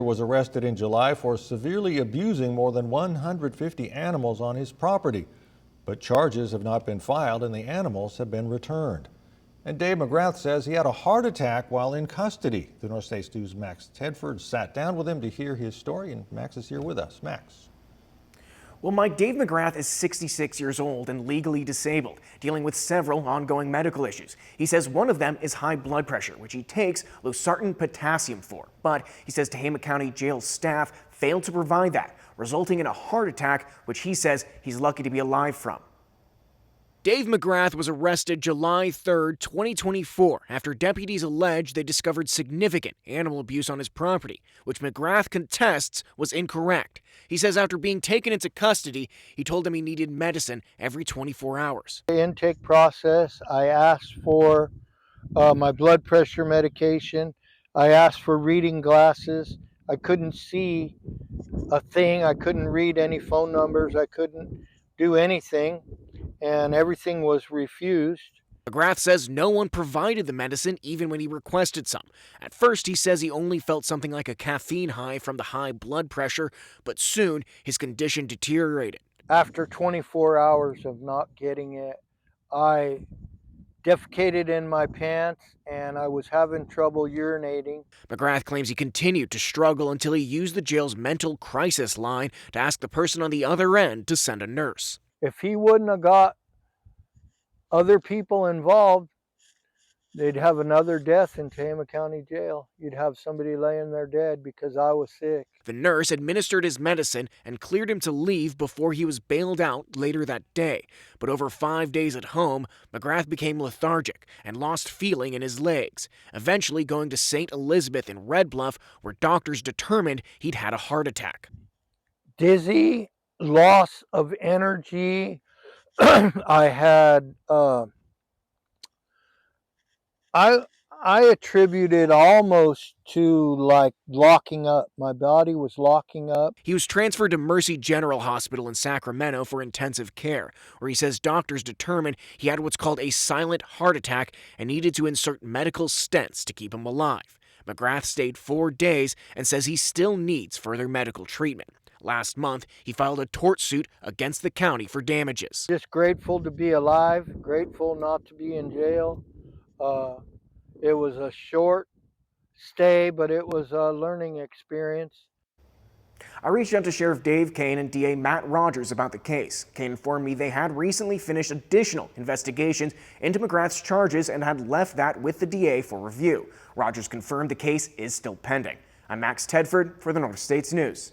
Was arrested in July for severely abusing more than 150 animals on his property. But charges have not been filed and the animals have been returned. And Dave McGrath says he had a heart attack while in custody. The Northstate News' Max Tedford sat down with him to hear his story, and Max is here with us. Max. Well, Mike, Dave McGrath is 66 years old and legally disabled, dealing with several ongoing medical issues. He says one of them is high blood pressure, which he takes losartan potassium for. But he says Tehama County jail staff failed to provide that, resulting in a heart attack, which he says he's lucky to be alive from. Dave McGrath was arrested July 3, 2024, after deputies alleged they discovered significant animal abuse on his property, which McGrath contests was incorrect. He says after being taken into custody, he told them he needed medicine every 24 hours. The intake process, I asked for my blood pressure medication. I asked for reading glasses. I couldn't see a thing. I couldn't read any phone numbers. I couldn't do anything. And everything was refused. McGrath says no one provided the medicine even when he requested some. At first, he says he only felt something like a caffeine high from the high blood pressure, but soon his condition deteriorated. After 24 hours of not getting it, I defecated in my pants and I was having trouble urinating. McGrath claims he continued to struggle until he used the jail's mental crisis line to ask the person on the other end to send a nurse. If he wouldn't have got other people involved, they'd have another death in Tehama County Jail. You'd have somebody laying there dead because I was sick. The nurse administered his medicine and cleared him to leave before he was bailed out later that day. But over 5 days at home, McGrath became lethargic and lost feeling in his legs, eventually going to St. Elizabeth in Red Bluff, where doctors determined he'd had a heart attack. Dizzy, loss of energy. I had I attribute it almost to like locking up. My body was locking up. He was transferred to Mercy General Hospital in Sacramento for intensive care, where he says doctors determined he had what's called a silent heart attack and needed to insert medical stents to keep him alive. McGrath stayed 4 days and says he still needs further medical treatment. Last month, he filed a tort suit against the county for damages. Just grateful to be alive, grateful not to be in jail. It was a short stay, but it was a learning experience. I reached out to Sheriff Dave Kane and DA Matt Rogers about the case. Kane informed me they had recently finished additional investigations into McGrath's charges and had left that with the DA for review. Rogers confirmed the case is still pending. I'm Max Tedford for the Northstate News.